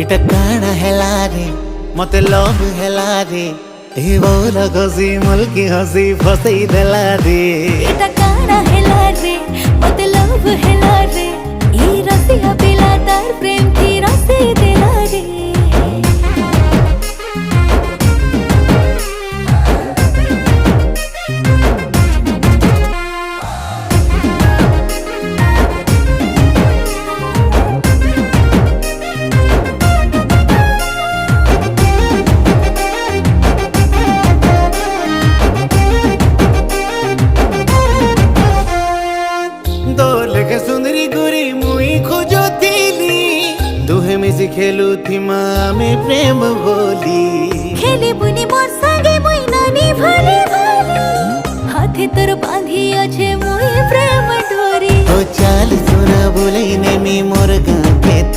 इटा काना हेला रे मते लव हेला रे ए बोल गसी मुल्की हसी फसई देला रे इटा काना हेला रे मते लव हेला रे ई रसिया पिला तार प्रेम की रसी देला रे सुंदरी गुरी मुई खोजो थीली दुहे मिसी खेलू थी में प्रेम बोली खेली बुनी मोर संगे मुई नानी भाली भाली हाथे तोर बांधी अच्छे मुई प्रेम डोरी ओ चाल सुना बोले ने मी मोर गा